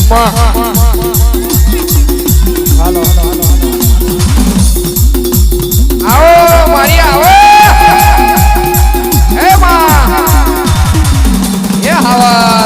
હાલો આવો મારી આવો હે માં એ હવા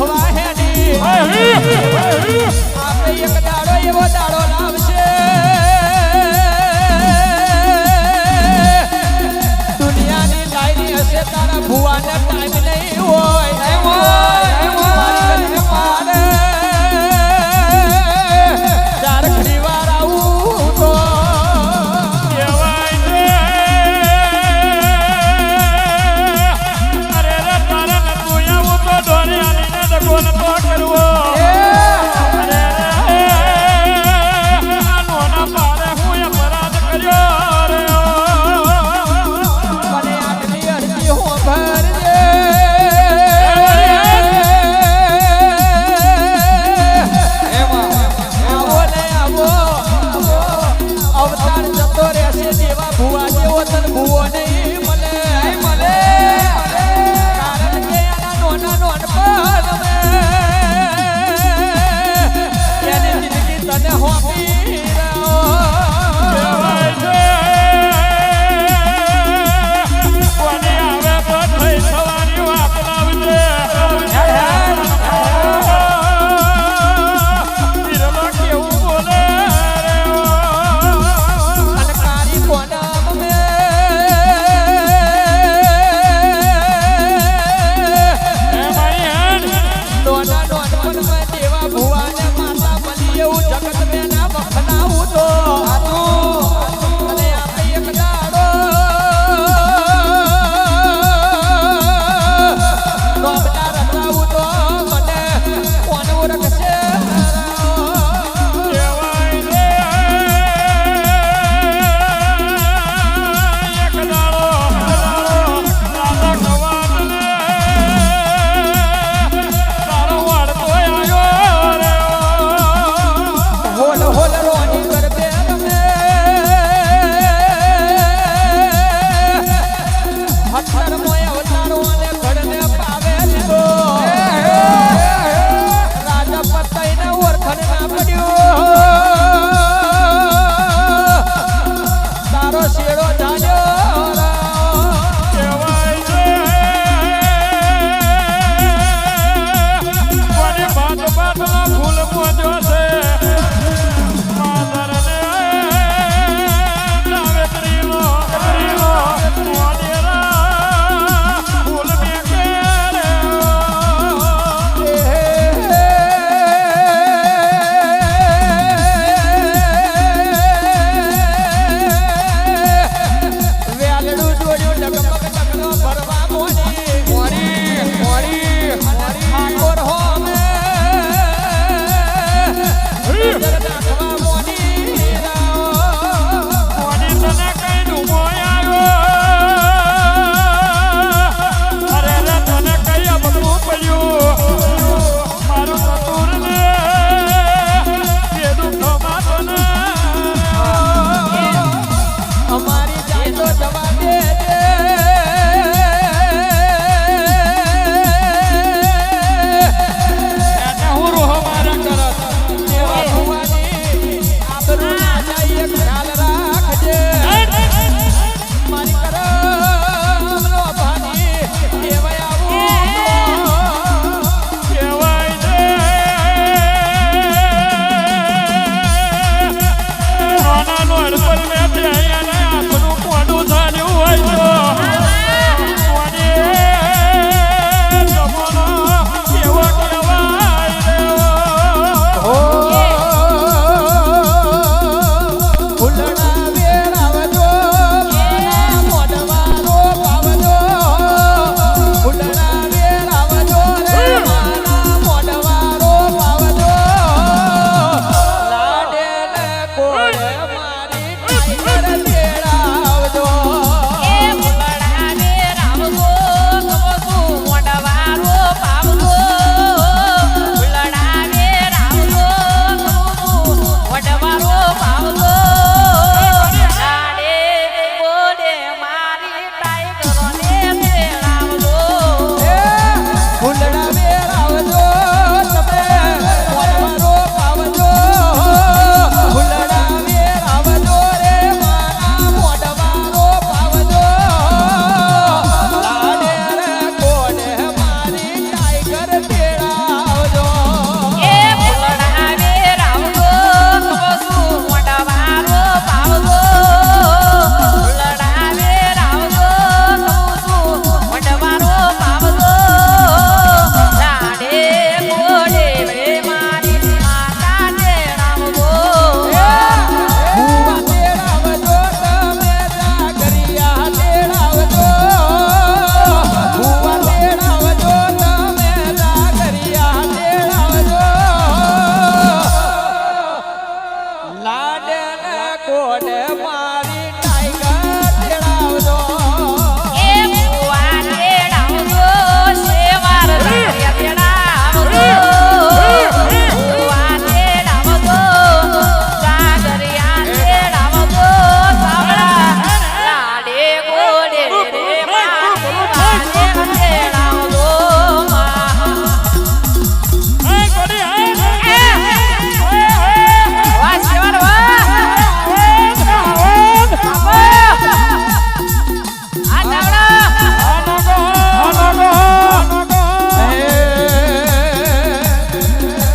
ભૂલવા હેડી આપણે એક દાડો એવો દાડો લાવશે દુનિયાની લાઈની હશે તારા ભુવાને ટાઈમ નહીં હોય મારી પાડે ચાર ઘડી વાર આવું તો મને આટલી અરજી હું ભરજે જોડે મારી ટાઈગર ખેડાવજો એ ભુવા તેડાવજો સેવાર રાત્રિયા તેડાવજો ભુવા તેડાવજો જાગરિયા તેડાવજો સાવડા લાડે ગોડે રે મારી વાને તેડાવજો વાહ સેવાર વાહ આ ચાવડા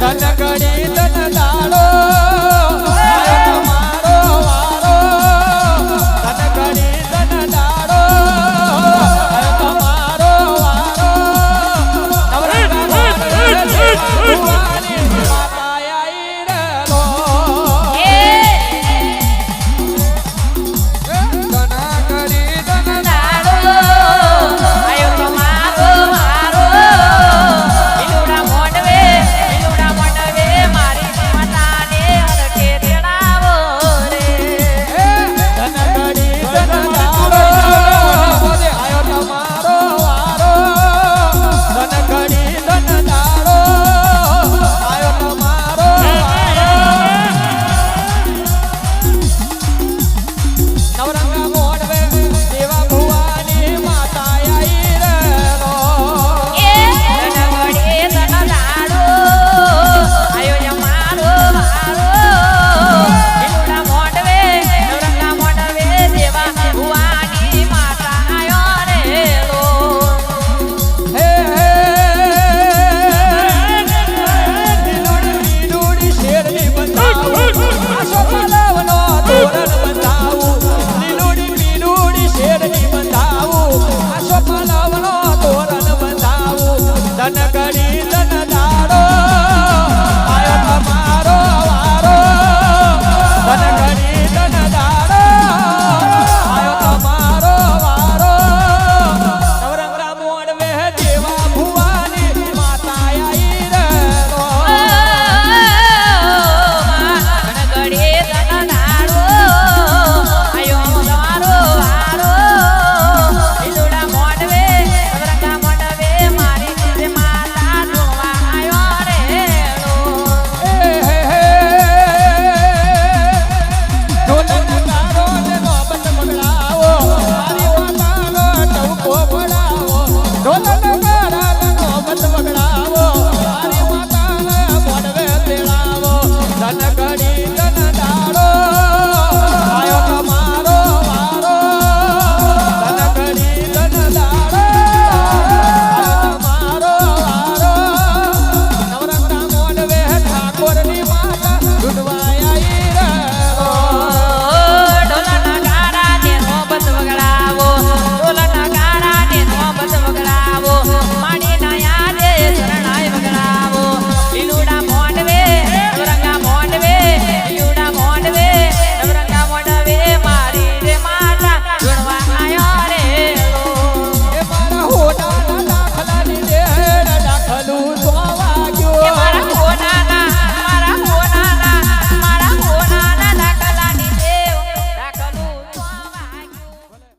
તન ઘડી તન દાડો આયો તમારો વારો તન ઘડી તન દાડો આયો તમારો વારો નવરંગા ભુવાની માતા આઈ રેલો એ તન ઘડી તન દાડો આયો તમારો વારો લીલુડા મોંડવે મારી માતાને હરખે તેડાવો રે તન ઘડી તન દાડો આયો તમારો વારો તન ઘડી તન દાડો આયો તમારો વારો નવરંગા મોડવે દેવા ભુવાની માતા આઈ રેલો એ ધનગડે ધન દાડો આયો અમારો વારો લીલુડા મોંડવે નવરંગા મોંડવે દેવા ભુવાની માતા આયો રે લો હે લીલુડી લીલુડી શેરડી બંધાવું આસો પાલવનો તોરણ બંધાવું લીલુડી લીલુડી શેરડી બંધાવું આસો પાલવનો તોરણ બંધાવું ધન ઘડી ધન દાડો આયો તમારો વારો ધન ઘડી ધન દાડો આયો તમારો વારો નવરંગા મોડવે દેવા ભુવાની માતા આઈ રેલો ધનગડે ધન દાડો આયો અમારો વારો લીલુડા મોંડવે નવરંગા મોંડવે મારી માતા જોવા આયો રે લો ઢોલક તારો ને નોબત બગડાવો મારી માતાનો ટવકો પડાવો ઢોલક તારા ને નોબત બગડાવો મારી માતાને મોડવે તેડાવો ધન ઘડી ધન દાડો